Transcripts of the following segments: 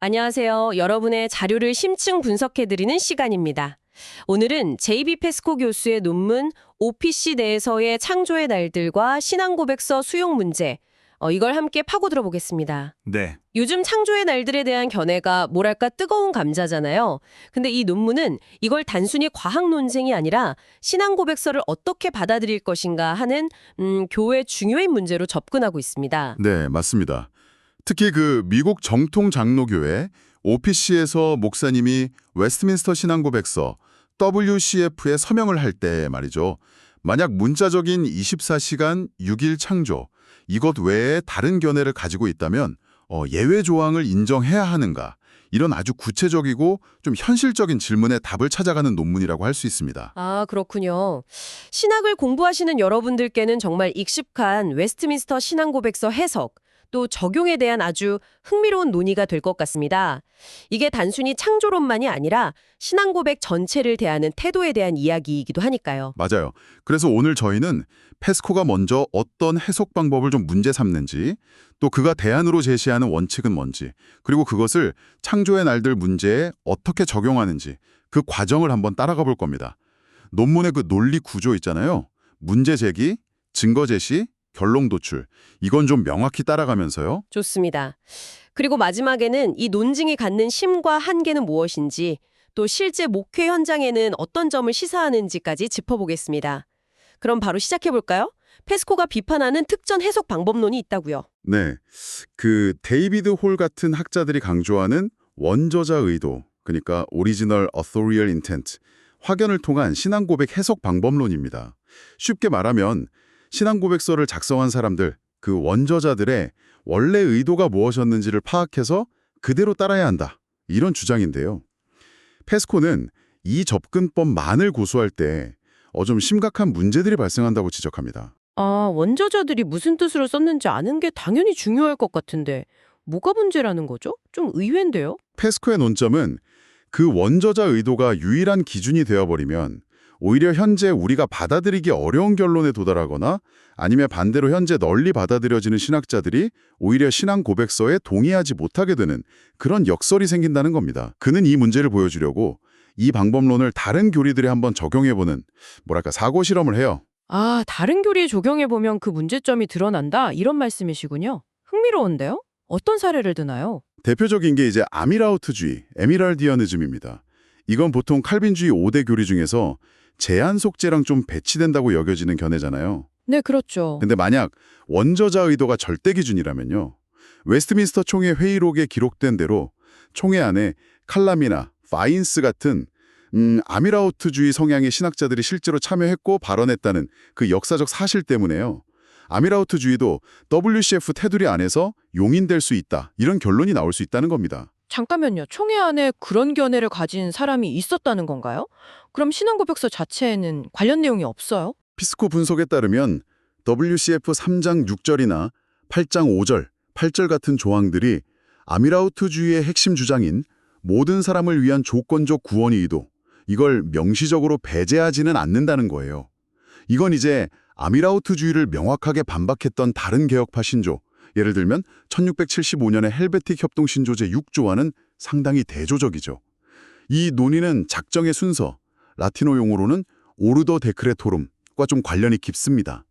안녕하세요. 여러분의 자료를 심층 분석해드리는 시간입니다. 오늘은 제이비 페스코 교수의 논문 OPC 내에서의 창조의 날들과 신앙고백서 수용 문제, 이걸 함께 파고들어 보겠습니다. 네, 요즘 창조의 날들에 대한 견해가 뭐랄까 뜨거운 감자잖아요. 근데 이 논문은 이걸 단순히 과학 논쟁이 아니라 신앙고백서를 어떻게 받아들일 것인가 하는 교회 중요한 문제로 접근하고 있습니다. 네, 맞습니다. 특히 그 미국 정통 장로교회 OPC에서 목사님이 웨스트민스터 신앙고백서 WCF에 서명을 할 때 말이죠. 만약 문자적인 24시간 6일 창조, 이것 외에 다른 견해를 가지고 있다면 예외 조항을 인정해야 하는가? 이런 아주 구체적이고 좀 현실적인 질문에 답을 찾아가는 논문이라고 할 수 있습니다. 아, 그렇군요. 신학을 공부하시는 여러분들께는 정말 익숙한 웨스트민스터 신앙고백서 해석, 또 적용에 대한 아주 흥미로운 논의가 될 것 같습니다. 이게 단순히 창조론만이 아니라 신앙고백 전체를 대하는 태도에 대한 이야기이기도 하니까요. 맞아요. 그래서 오늘 저희는 페스코가 먼저 어떤 해석 방법을 좀 문제 삼는지, 또 그가 대안으로 제시하는 원칙은 뭔지, 그리고 그것을 창조의 날들 문제에 어떻게 적용하는지 그 과정을 한번 따라가 볼 겁니다. 논문의 그 논리 구조 있잖아요. 문제 제기, 증거 제시, 결론 도출. 이건 좀 명확히 따라가면서요. 좋습니다. 그리고 마지막에는 이 논증이 갖는 심과 한계는 무엇인지, 또 실제 목회 현장에는 어떤 점을 시사하는지까지 짚어보겠습니다. 그럼 바로 시작해볼까요? 페스코가 비판하는 특전 해석 방법론이 있다고요. 네, 그 데이비드 홀 같은 학자들이 강조하는 원저자 의도, 그러니까 Original Authorial Intent, 확연을 통한 신앙고백 해석 방법론입니다. 쉽게 말하면 신앙고백서를 작성한 사람들, 그 원저자들의 원래 의도가 무엇이었는지를 파악해서 그대로 따라야 한다. 이런 주장인데요. 페스코는 이 접근법만을 고수할 때 좀 심각한 문제들이 발생한다고 지적합니다. 아, 원저자들이 무슨 뜻으로 썼는지 아는 게 당연히 중요할 것 같은데 뭐가 문제라는 거죠? 좀 의외인데요? 페스코의 논점은 그 원저자 의도가 유일한 기준이 되어버리면 오히려 현재 우리가 받아들이기 어려운 결론에 도달하거나 아니면 반대로 현재 널리 받아들여지는 신학자들이 오히려 신앙 고백서에 동의하지 못하게 되는 그런 역설이 생긴다는 겁니다. 그는 이 문제를 보여주려고 이 방법론을 다른 교리들에 한번 적용해보는 뭐랄까 사고 실험을 해요. 아, 다른 교리에 적용해보면 그 문제점이 드러난다? 이런 말씀이시군요. 흥미로운데요? 어떤 사례를 드나요? 대표적인 게 이제 아미라우트주의, 에미랄디어니즘입니다. 이건 보통 칼빈주의 5대 교리 중에서 제한 속죄랑 좀 배치된다고 여겨지는 견해잖아요. 네, 그렇죠. 근데 만약 원저자 의도가 절대 기준이라면요. 웨스트민스터 총회 회의록에 기록된 대로 총회 안에 칼람이나 파인스 같은 아미라우트주의 성향의 신학자들이 실제로 참여했고 발언했다는 그 역사적 사실 때문에요. 아미라우트주의도 WCF 테두리 안에서 용인될 수 있다. 이런 결론이 나올 수 있다는 겁니다. 잠깐만요. 총회 안에 그런 견해를 가진 사람이 있었다는 건가요? 그럼 신앙고백서 자체에는 관련 내용이 없어요? 피스코 분석에 따르면 WCF 3장 6절이나 8장 5절, 8절 같은 조항들이 아미라우트주의의 핵심 주장인 모든 사람을 위한 조건적 구원의 의도, 이걸 명시적으로 배제하지는 않는다는 거예요. 이건 이제 아미라우트주의를 명확하게 반박했던 다른 개혁파 신조, 예를 들면 1675년의 헬베틱 협동 신조제 6조와는 상당히 대조적이죠. 이 논의는 작정의 순서, 라틴어 용어로는 오르더 데크레토rum과 좀 관련이 깊습니다.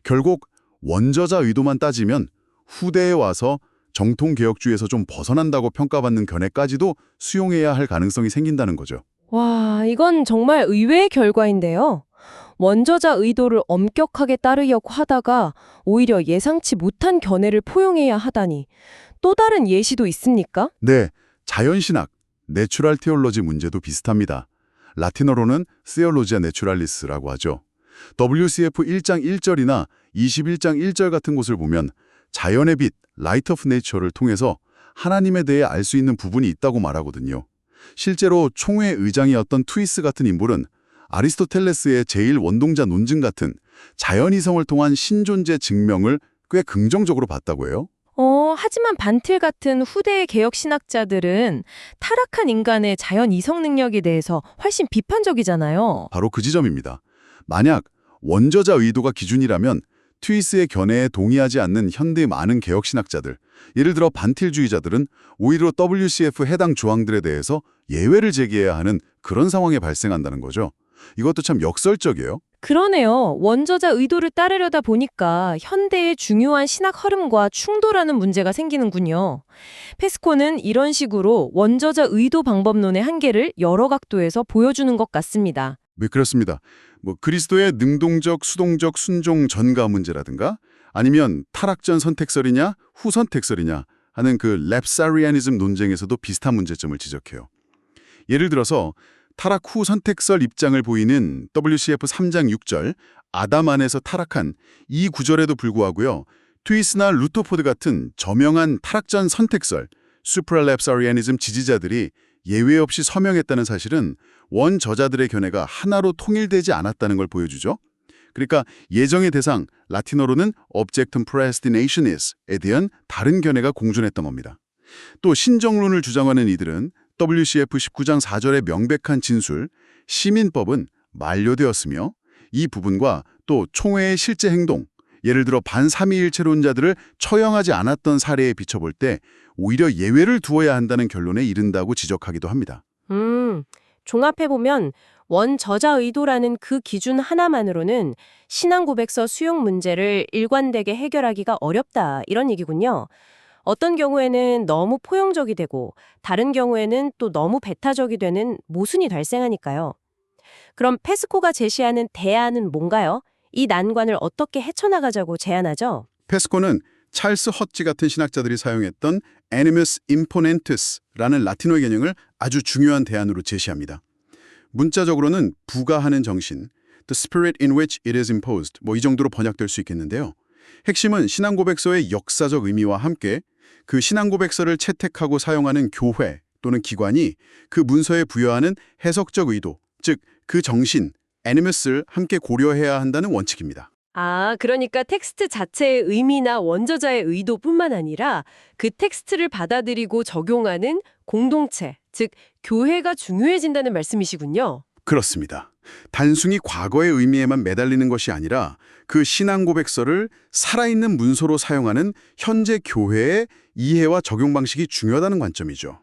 결국 원저자 의도만 따지면 후대에 와서 정통개혁주의에서 좀 벗어난다고 평가받는 견해까지도 수용해야 할 가능성이 생긴다는 거죠. 와, 이건 정말 의외의 결과인데요. 원저자 의도를 엄격하게 따르려고 하다가 오히려 예상치 못한 견해를 포용해야 하다니. 또 다른 예시도 있습니까? 네, 자연신학, 내추럴 테올로지 문제도 비슷합니다. 라틴어로는 세올로지아 내추랄리스라고 하죠. WCF 1장 1절이나 21장 1절 같은 곳을 보면 자연의 빛, 라이트 오브 네이처를 통해서 하나님에 대해 알 수 있는 부분이 있다고 말하거든요. 실제로 총회 의장이었던 투이스 같은 인물은 아리스토텔레스의 제1원동자 논증 같은 자연이성을 통한 신존재 증명을 꽤 긍정적으로 봤다고 해요. 하지만 반틀 같은 후대의 개혁 신학자들은 타락한 인간의 자연 이성 능력에 대해서 훨씬 비판적이잖아요. 바로 그 지점입니다. 만약 원저자 의도가 기준이라면 트위스의 견해에 동의하지 않는 현대 많은 개혁신학자들, 예를 들어 반틸주의자들은 오히려 WCF 해당 조항들에 대해서 예외를 제기해야 하는 그런 상황이 발생한다는 거죠. 이것도 참 역설적이에요. 그러네요. 원저자 의도를 따르려다 보니까 현대의 중요한 신학 흐름과 충돌하는 문제가 생기는군요. 페스코는 이런 식으로 원저자 의도 방법론의 한계를 여러 각도에서 보여주는 것 같습니다. 네, 그렇습니다. 그리스도의 능동적, 수동적 순종 전가 문제라든가 아니면 타락전 선택설이냐 후선택설이냐 하는 그 랩사리아니즘 논쟁에서도 비슷한 문제점을 지적해요. 예를 들어서 타락 후 선택설 입장을 보이는 WCF 3장 6절 아담 안에서 타락한 이 구절에도 불구하고요. 트위스나 루터포드 같은 저명한 타락전 선택설 수프라랩사리아니즘 지지자들이 예외 없이 서명했다는 사실은 원 저자들의 견해가 하나로 통일되지 않았다는 걸 보여주죠. 그러니까 예정의 대상, 라틴어로는 objectum praestinationis에 대한 다른 견해가 공존했던 겁니다. 또 신정론을 주장하는 이들은 WCF 19장 4절의 명백한 진술, 시민법은 만료되었으며 이 부분과 또 총회의 실제 행동, 예를 들어 반삼위일체론자들을 처형하지 않았던 사례에 비춰볼 때 오히려 예외를 두어야 한다는 결론에 이른다고 지적하기도 합니다. 종합해보면 원 저자 의도라는 그 기준 하나만으로는 신앙 고백서 수용 문제를 일관되게 해결하기가 어렵다 이런 얘기군요. 어떤 경우에는 너무 포용적이 되고 다른 경우에는 또 너무 배타적이 되는 모순이 발생하니까요. 그럼 페스코가 제시하는 대안은 뭔가요? 이 난관을 어떻게 헤쳐나가자고 제안하죠? 페스코는 찰스 헛지 같은 신학자들이 사용했던 animus imponentus라는 라틴어 개념을 아주 중요한 대안으로 제시합니다. 문자적으로는 부가하는 정신, the spirit in which it is imposed, 이 정도로 번역될 수 있겠는데요. 핵심은 신앙고백서의 역사적 의미와 함께 그 신앙고백서를 채택하고 사용하는 교회 또는 기관이 그 문서에 부여하는 해석적 의도, 즉 그 정신, animus를 함께 고려해야 한다는 원칙입니다. 그러니까 텍스트 자체의 의미나 원저자의 의도뿐만 아니라 그 텍스트를 받아들이고 적용하는 공동체, 즉 교회가 중요해진다는 말씀이시군요. 그렇습니다. 단순히 과거의 의미에만 매달리는 것이 아니라 그 신앙 고백서를 살아있는 문서로 사용하는 현재 교회의 이해와 적용 방식이 중요하다는 관점이죠.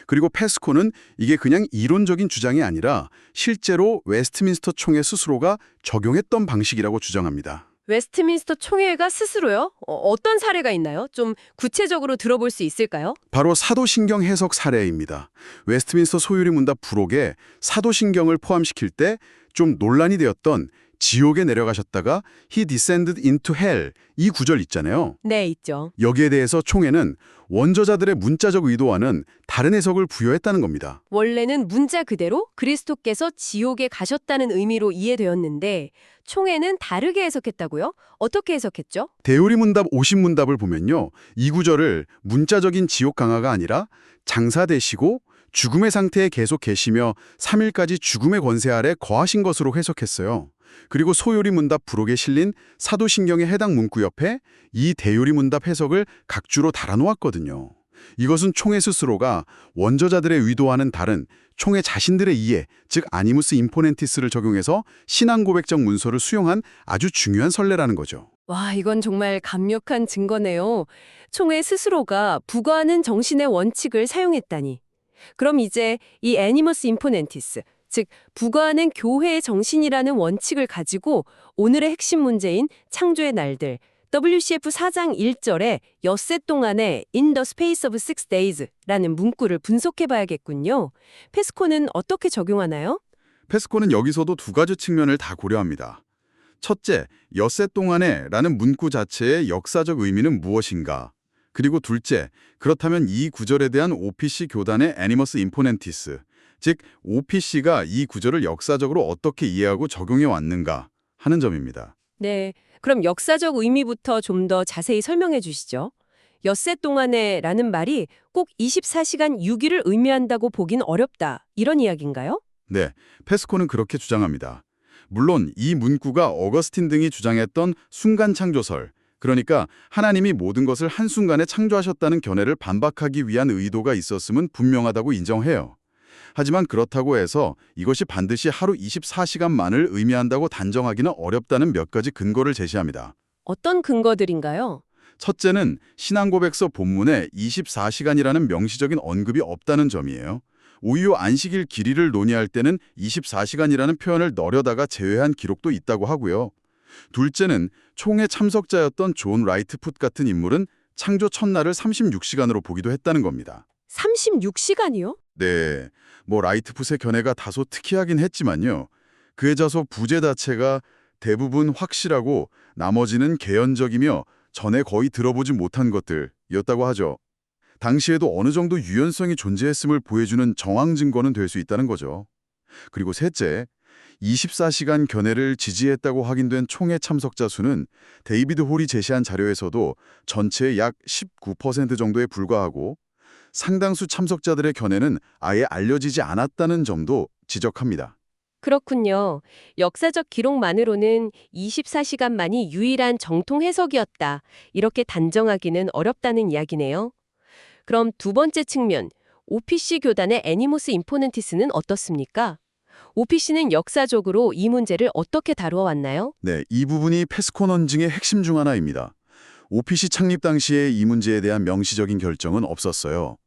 그리고 페스코는 이게 그냥 이론적인 주장이 아니라 실제로 웨스트민스터 총회 스스로가 적용했던 방식이라고 주장합니다. 웨스트민스터 총회가 스스로요? 어떤 사례가 있나요? 좀 구체적으로 들어볼 수 있을까요? 바로 사도신경 해석 사례입니다. 웨스트민스터 소유리 문답 부록에 사도신경을 포함시킬 때 좀 논란이 되었던 지옥에 내려가셨다가 He descended into hell 이 구절 있잖아요. 네, 있죠. 여기에 대해서 총회는 원저자들의 문자적 의도와는 다른 해석을 부여했다는 겁니다. 원래는 문자 그대로 그리스도께서 지옥에 가셨다는 의미로 이해되었는데 총회는 다르게 해석했다고요? 어떻게 해석했죠? 대요리 문답 50문답을 보면요. 이 구절을 문자적인 지옥 강화가 아니라 장사되시고 죽음의 상태에 계속 계시며 3일까지 죽음의 권세 아래 거하신 것으로 해석했어요. 그리고 소요리 문답 부록에 실린 사도신경의 해당 문구 옆에 이 대요리 문답 해석을 각주로 달아놓았거든요. 이것은 총회 스스로가 원저자들의 의도와는 다른 총회 자신들의 이해, 즉 아니무스 임포넨티스를 적용해서 신앙 고백적 문서를 수용한 아주 중요한 선례라는 거죠. 와, 이건 정말 강력한 증거네요. 총회 스스로가 부과하는 정신의 원칙을 사용했다니. 그럼 이제 이 애니머스 임포넨티스, 즉 부과하는 교회의 정신이라는 원칙을 가지고 오늘의 핵심 문제인 창조의 날들, WCF 4장 1절에 엿새 동안에 In the space of 6 days라는 문구를 분석해봐야겠군요. 페스코는 어떻게 적용하나요? 페스코는 여기서도 두 가지 측면을 다 고려합니다. 첫째, 엿새 동안에 라는 문구 자체의 역사적 의미는 무엇인가? 그리고 둘째, 그렇다면 이 구절에 대한 OPC 교단의 애니머스 임포넨티스, 즉 OPC가 이 구절을 역사적으로 어떻게 이해하고 적용해 왔는가 하는 점입니다. 네, 그럼 역사적 의미부터 좀 더 자세히 설명해 주시죠. 엿새 동안에 라는 말이 꼭 24시간 6일을 의미한다고 보긴 어렵다. 이런 이야기인가요? 네, 페스코는 그렇게 주장합니다. 물론 이 문구가 어거스틴 등이 주장했던 순간 창조설, 그러니까 하나님이 모든 것을 한순간에 창조하셨다는 견해를 반박하기 위한 의도가 있었음은 분명하다고 인정해요. 하지만 그렇다고 해서 이것이 반드시 하루 24시간만을 의미한다고 단정하기는 어렵다는 몇 가지 근거를 제시합니다. 어떤 근거들인가요? 첫째는 신앙고백서 본문에 24시간이라는 명시적인 언급이 없다는 점이에요. 오히려 안식일 길이를 논의할 때는 24시간이라는 표현을 넣으려다가 제외한 기록도 있다고 하고요. 둘째는 총회 참석자였던 존 라이트풋 같은 인물은 창조 첫날을 36시간으로 보기도 했다는 겁니다. 36시간이요? 네, 라이트풋의 견해가 다소 특이하긴 했지만요. 그에 져서 부제 자체가 대부분 확실하고 나머지는 개연적이며 전에 거의 들어보지 못한 것들이었다고 하죠. 당시에도 어느 정도 유연성이 존재했음을 보여주는 정황 증거는 될 수 있다는 거죠. 그리고 셋째, 24시간 견해를 지지했다고 확인된 총회 참석자 수는 데이비드 홀이 제시한 자료에서도 전체의 약 19% 정도에 불과하고 상당수 참석자들의 견해는 아예 알려지지 않았다는 점도 지적합니다. 그렇군요. 역사적 기록만으로는 24시간만이 유일한 정통 해석이었다. 이렇게 단정하기는 어렵다는 이야기네요. 그럼 두 번째 측면, OPC 교단의 애니모스 임포넨티스는 어떻습니까? OPC는 역사적으로 이 문제를 어떻게 다루어 왔나요? 네, 이 부분이 패스코 논증의 핵심 중 하나입니다. OPC 창립 당시에 이 문제에 대한 명시적인 결정은 없었어요.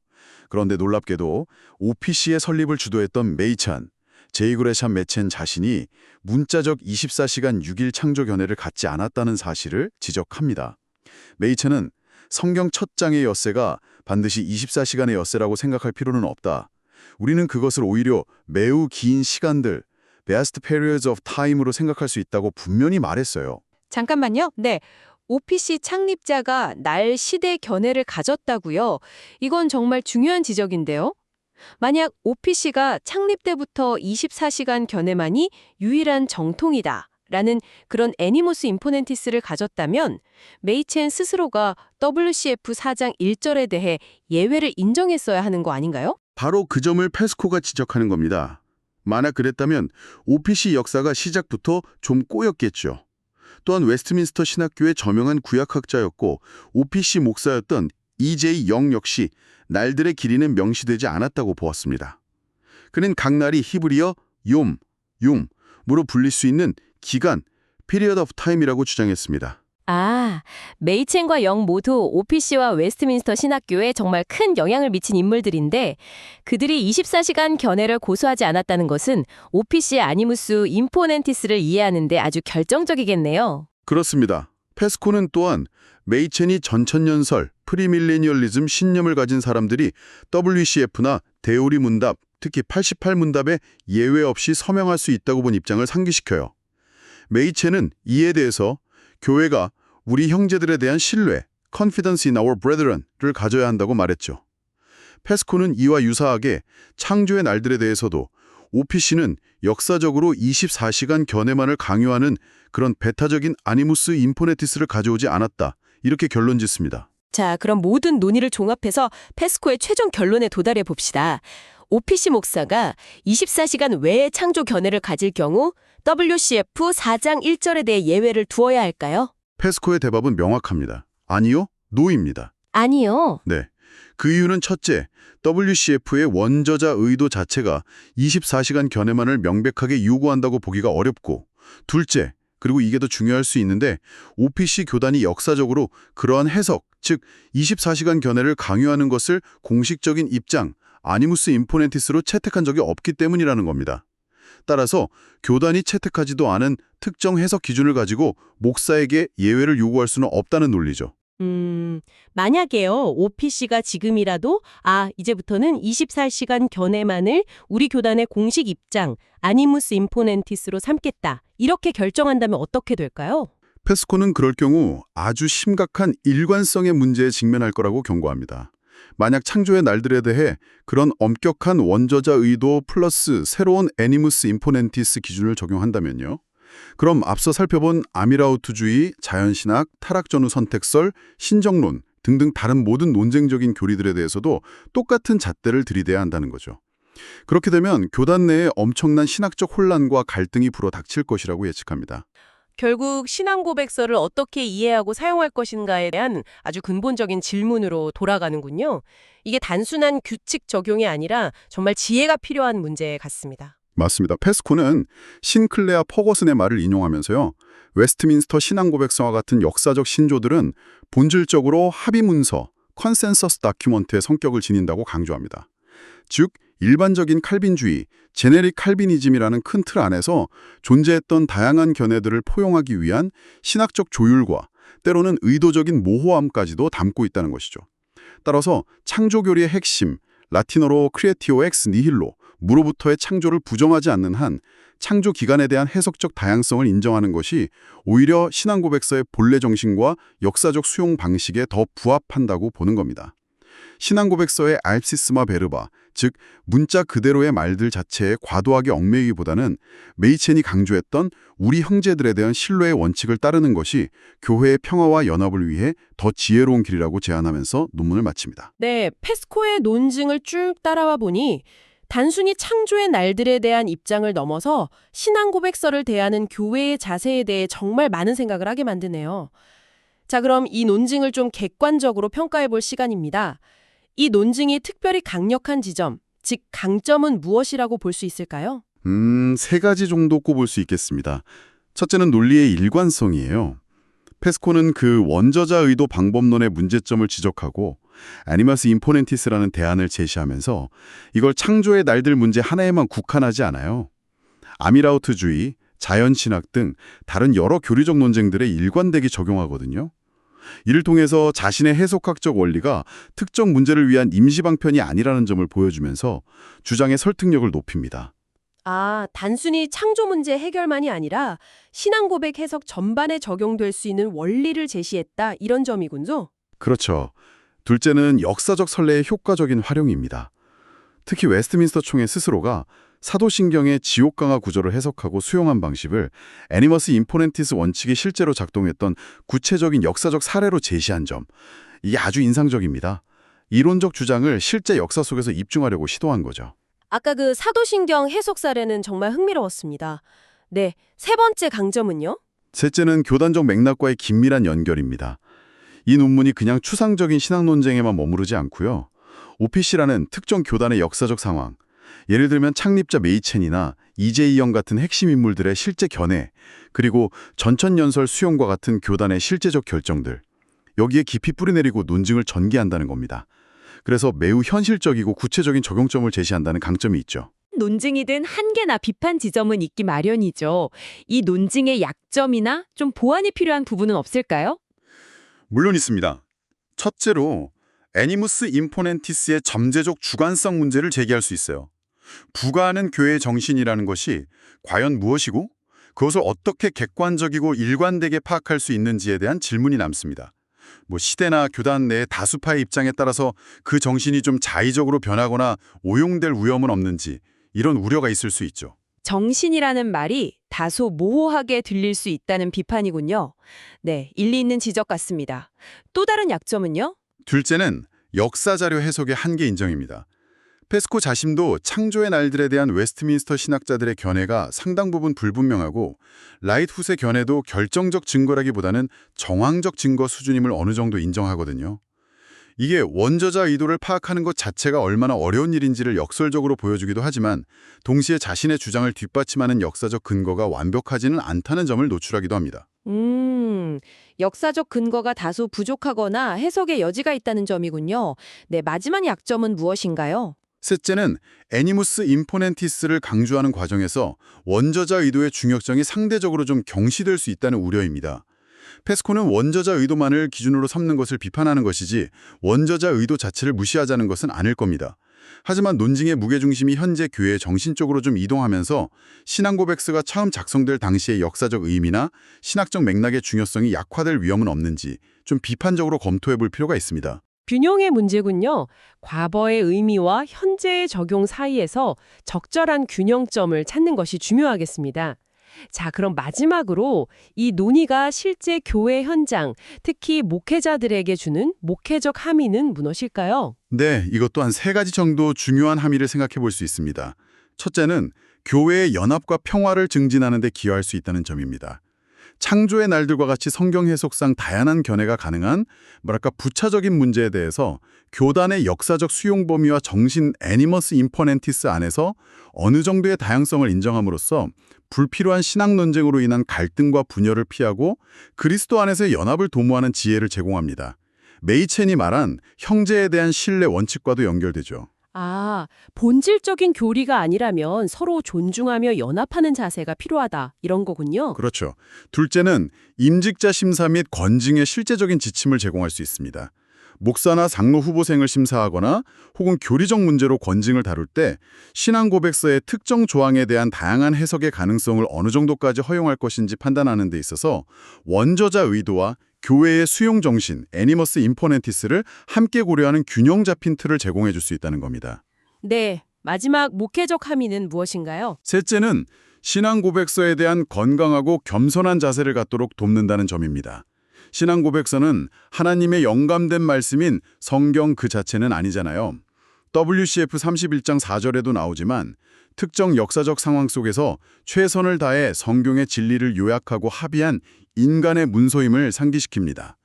그런데 놀랍게도 OPC의 설립을 주도했던 메이찬, 제이 그레샴 매첸 자신이 문자적 24시간 6일 창조 견해를 갖지 않았다는 사실을 지적합니다. 메이첸은 성경 첫 장의 엿새가 반드시 24시간의 엿새라고 생각할 필요는 없다. 우리는 그것을 오히려 매우 긴 시간들, vast periods of time으로 생각할 수 있다고 분명히 말했어요. 잠깐만요. 네. OPC 창립자가 날 시대 견해를 가졌다고요? 이건 정말 중요한 지적인데요. 만약 OPC가 창립 때부터 24시간 견해만이 유일한 정통이다 라는 그런 애니모스 임포넨티스를 가졌다면 메이첸 스스로가 WCF 4장 1절에 대해 예외를 인정했어야 하는 거 아닌가요? 바로 그 점을 패스코가 지적하는 겁니다. 만약 그랬다면 OPC 역사가 시작부터 좀 꼬였겠죠. 또한 웨스트민스터 신학교의 저명한 구약학자였고 OPC 목사였던 E.J. 영 역시 날들의 길이는 명시되지 않았다고 보았습니다. 그는 각 날이 히브리어 욤,욤으로 불릴 수 있는 기간, period of time이라고 주장했습니다. 아, 메이첸과 영 모두 OPC와 웨스트민스터 신학교에 정말 큰 영향을 미친 인물들인데 그들이 24시간 견해를 고수하지 않았다는 것은 OPC의 아니무스 임포넨티스를 이해하는 데 아주 결정적이겠네요. 그렇습니다. 패스코는 또한 메이첸이 전천년설, 프리밀레니얼리즘 신념을 가진 사람들이 WCF나 대오리 문답, 특히 88문답에 예외 없이 서명할 수 있다고 본 입장을 상기시켜요. 메이첸은 이에 대해서 교회가 우리 형제들에 대한 신뢰, confidence in our brethren를 가져야 한다고 말했죠. 패스코는 이와 유사하게 창조의 날들에 대해서도 OPC는 역사적으로 24시간 견해만을 강요하는 그런 배타적인 아니무스 임포네티스를 가져오지 않았다. 이렇게 결론 짓습니다. 자, 그럼 모든 논의를 종합해서 패스코의 최종 결론에 도달해 봅시다. OPC 목사가 24시간 외의 창조 견해를 가질 경우 WCF 4장 1절에 대해 예외를 두어야 할까요? 패스코의 대답은 명확합니다. 아니요, 노입니다. 아니요. 네. 그 이유는 첫째, WCF의 원저자 의도 자체가 24시간 견해만을 명백하게 요구한다고 보기가 어렵고, 둘째, 그리고 이게 더 중요할 수 있는데 OPC 교단이 역사적으로 그러한 해석, 즉 24시간 견해를 강요하는 것을 공식적인 입장, 아니무스 임포넨티스로 채택한 적이 없기 때문이라는 겁니다. 따라서 교단이 채택하지도 않은 특정 해석 기준을 가지고 목사에게 예외를 요구할 수는 없다는 논리죠. 만약에요, OPC가 지금이라도 이제부터는 24시간 견해만을 우리 교단의 공식 입장, 아니무스 임포넨티스로 삼겠다. 이렇게 결정한다면 어떻게 될까요? 패스코는 그럴 경우 아주 심각한 일관성의 문제에 직면할 거라고 경고합니다. 만약 창조의 날들에 대해 그런 엄격한 원저자 의도 플러스 새로운 애니무스 임포넨티스 기준을 적용한다면요. 그럼 앞서 살펴본 아미라우트주의, 자연신학, 타락전후 선택설, 신정론 등등 다른 모든 논쟁적인 교리들에 대해서도 똑같은 잣대를 들이대야 한다는 거죠. 그렇게 되면 교단 내에 엄청난 신학적 혼란과 갈등이 불어닥칠 것이라고 예측합니다. 결국 신앙 고백서를 어떻게 이해하고 사용할 것인가에 대한 아주 근본적인 질문으로 돌아가는군요. 이게 단순한 규칙 적용이 아니라 정말 지혜가 필요한 문제 같습니다. 맞습니다. 패스코는 신클레아 퍼거슨의 말을 인용하면서요. 웨스트민스터 신앙고백서와 같은 역사적 신조들은 본질적으로 합의문서, 컨센서스 다큐먼트의 성격을 지닌다고 강조합니다. 즉, 일반적인 칼빈주의, 제네릭 칼비니즘이라는 큰 틀 안에서 존재했던 다양한 견해들을 포용하기 위한 신학적 조율과 때로는 의도적인 모호함까지도 담고 있다는 것이죠. 따라서 창조교리의 핵심, 라틴어로 크리에티오 엑스 니힐로, 무로부터의 창조를 부정하지 않는 한 창조 기간에 대한 해석적 다양성을 인정하는 것이 오히려 신앙고백서의 본래 정신과 역사적 수용 방식에 더 부합한다고 보는 겁니다. 신앙고백서의 알프시스마 베르바, 즉 문자 그대로의 말들 자체에 과도하게 얽매이기보다는 메이첸이 강조했던 우리 형제들에 대한 신뢰의 원칙을 따르는 것이 교회의 평화와 연합을 위해 더 지혜로운 길이라고 제안하면서 논문을 마칩니다. 네, 페스코의 논증을 쭉 따라와 보니 단순히 창조의 날들에 대한 입장을 넘어서 신앙 고백서를 대하는 교회의 자세에 대해 정말 많은 생각을 하게 만드네요. 자, 그럼 이 논증을 좀 객관적으로 평가해 볼 시간입니다. 이 논증이 특별히 강력한 지점, 즉 강점은 무엇이라고 볼 수 있을까요? 세 가지 정도 꼽을 수 있겠습니다. 첫째는 논리의 일관성이에요. 페스코는 그 원저자 의도 방법론의 문제점을 지적하고 애니머스 임포넨티스라는 대안을 제시하면서 이걸 창조의 날들 문제 하나에만 국한하지 않아요. 아미라우트주의, 자연신학 등 다른 여러 교리적 논쟁들에 일관되게 적용하거든요. 이를 통해서 자신의 해석학적 원리가 특정 문제를 위한 임시방편이 아니라는 점을 보여주면서 주장의 설득력을 높입니다. 아, 단순히 창조 문제 해결만이 아니라 신앙 고백 해석 전반에 적용될 수 있는 원리를 제시했다, 이런 점이군요. 그렇죠. 둘째는 역사적 선례의 효과적인 활용입니다. 특히 웨스트민스터 총회 스스로가 사도신경의 지옥강화 구조를 해석하고 수용한 방식을 애니머스 임포넨티스 원칙이 실제로 작동했던 구체적인 역사적 사례로 제시한 점, 이게 아주 인상적입니다. 이론적 주장을 실제 역사 속에서 입증하려고 시도한 거죠. 아까 그 사도신경 해석 사례는 정말 흥미로웠습니다. 네, 세 번째 강점은요? 셋째는 교단적 맥락과의 긴밀한 연결입니다. 이 논문이 그냥 추상적인 신학 논쟁에만 머무르지 않고요. OPC라는 특정 교단의 역사적 상황, 예를 들면 창립자 메이첸이나 이재이영 같은 핵심 인물들의 실제 견해, 그리고 전천연설 수용과 같은 교단의 실제적 결정들, 여기에 깊이 뿌리내리고 논증을 전개한다는 겁니다. 그래서 매우 현실적이고 구체적인 적용점을 제시한다는 강점이 있죠. 논증이든 한계나 비판 지점은 있기 마련이죠. 이 논증의 약점이나 좀 보완이 필요한 부분은 없을까요? 물론 있습니다. 첫째로 애니무스 임포넨티스의 잠재적 주관성 문제를 제기할 수 있어요. 부가하는 교회의 정신이라는 것이 과연 무엇이고 그것을 어떻게 객관적이고 일관되게 파악할 수 있는지에 대한 질문이 남습니다. 시대나 교단 내의 다수파의 입장에 따라서 그 정신이 좀 자의적으로 변하거나 오용될 위험은 없는지 이런 우려가 있을 수 있죠. 정신이라는 말이 다소 모호하게 들릴 수 있다는 비판이군요. 네, 일리 있는 지적 같습니다. 또 다른 약점은요? 둘째는 역사자료 해석의 한계 인정입니다. 페스코 자신도 창조의 날들에 대한 웨스트민스터 신학자들의 견해가 상당 부분 불분명하고 라이트훗의 견해도 결정적 증거라기보다는 정황적 증거 수준임을 어느 정도 인정하거든요. 이게 원저자 의도를 파악하는 것 자체가 얼마나 어려운 일인지를 역설적으로 보여주기도 하지만 동시에 자신의 주장을 뒷받침하는 역사적 근거가 완벽하지는 않다는 점을 노출하기도 합니다. 역사적 근거가 다소 부족하거나 해석의 여지가 있다는 점이군요. 네, 마지막 약점은 무엇인가요? 셋째는 애니무스 임포넨티스를 강조하는 과정에서 원저자 의도의 중요성이 상대적으로 좀 경시될 수 있다는 우려입니다. 페스코는 원저자 의도만을 기준으로 삼는 것을 비판하는 것이지 원저자 의도 자체를 무시하자는 것은 아닐 겁니다. 하지만 논증의 무게중심이 현재 교회의 정신적으로 좀 이동하면서 신앙고백서가 처음 작성될 당시의 역사적 의미나 신학적 맥락의 중요성이 약화될 위험은 없는지 좀 비판적으로 검토해 볼 필요가 있습니다. 균형의 문제군요. 과거의 의미와 현재의 적용 사이에서 적절한 균형점을 찾는 것이 중요하겠습니다. 자, 그럼 마지막으로 이 논의가 실제 교회 현장, 특히 목회자들에게 주는 목회적 함의는 무엇일까요? 네, 이것 또한 세 가지 정도 중요한 함의를 생각해 볼 수 있습니다. 첫째는 교회의 연합과 평화를 증진하는 데 기여할 수 있다는 점입니다. 창조의 날들과 같이 성경 해석상 다양한 견해가 가능한 부차적인 문제에 대해서 교단의 역사적 수용 범위와 정신 애니머스 임퍼넨티스 안에서 어느 정도의 다양성을 인정함으로써 불필요한 신학 논쟁으로 인한 갈등과 분열을 피하고 그리스도 안에서의 연합을 도모하는 지혜를 제공합니다. 메이첸이 말한 형제에 대한 신뢰 원칙과도 연결되죠. 아, 본질적인 교리가 아니라면 서로 존중하며 연합하는 자세가 필요하다. 이런 거군요. 그렇죠. 둘째는 임직자 심사 및 권징의 실제적인 지침을 제공할 수 있습니다. 목사나 장로 후보생을 심사하거나 혹은 교리적 문제로 권징을 다룰 때 신앙 고백서의 특정 조항에 대한 다양한 해석의 가능성을 어느 정도까지 허용할 것인지 판단하는 데 있어서 원저자 의도와 교회의 수용 정신, 애니머스 임퍼넨티스를 함께 고려하는 균형 잡힌 틀을 제공해 줄 수 있다는 겁니다. 네, 마지막 목회적 함의는 무엇인가요? 셋째는 신앙 고백서에 대한 건강하고 겸손한 자세를 갖도록 돕는다는 점입니다. 신앙 고백서는 하나님의 영감된 말씀인 성경 그 자체는 아니잖아요. WCF 31장 4절에도 나오지만 특정 역사적 상황 속에서 최선을 다해 성경의 진리를 요약하고 합의한 인간의 문서임을 상기시킵니다.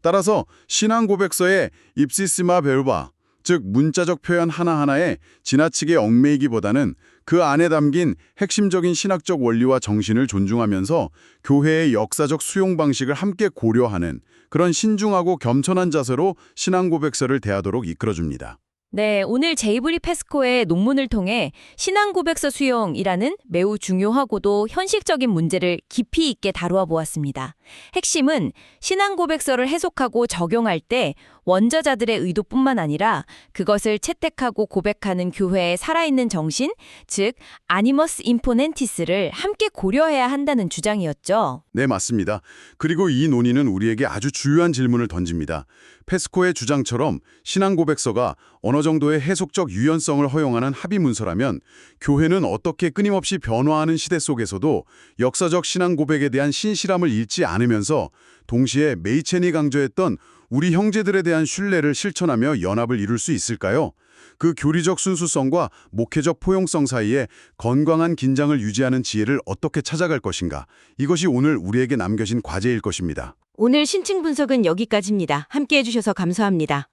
따라서 신앙 고백서의 입시스마 베르바, 즉 문자적 표현 하나하나에 지나치게 얽매이기보다는 그 안에 담긴 핵심적인 신학적 원리와 정신을 존중하면서 교회의 역사적 수용 방식을 함께 고려하는 그런 신중하고 겸손한 자세로 신앙 고백서를 대하도록 이끌어줍니다. 네, 오늘 제이브리 페스코의 논문을 통해 신앙 고백서 수용이라는 매우 중요하고도 현실적인 문제를 깊이 있게 다루어 보았습니다. 핵심은 신앙 고백서를 해석하고 적용할 때 원저자들의 의도뿐만 아니라 그것을 채택하고 고백하는 교회의 살아있는 정신, 즉 아니머스 임포넨티스를 함께 고려해야 한다는 주장이었죠. 네, 맞습니다. 그리고 이 논의는 우리에게 아주 중요한 질문을 던집니다. 페스코의 주장처럼 신앙 고백서가 어느 정도의 해석적 유연성을 허용하는 합의 문서라면 교회는 어떻게 끊임없이 변화하는 시대 속에서도 역사적 신앙 고백에 대한 신실함을 잃지 않으면서 동시에 메이첸이 강조했던 우리 형제들에 대한 신뢰를 실천하며 연합을 이룰 수 있을까요? 그 교리적 순수성과 목회적 포용성 사이에 건강한 긴장을 유지하는 지혜를 어떻게 찾아갈 것인가? 이것이 오늘 우리에게 남겨진 과제일 것입니다. 오늘 신층 분석은 여기까지입니다. 함께 해주셔서 감사합니다.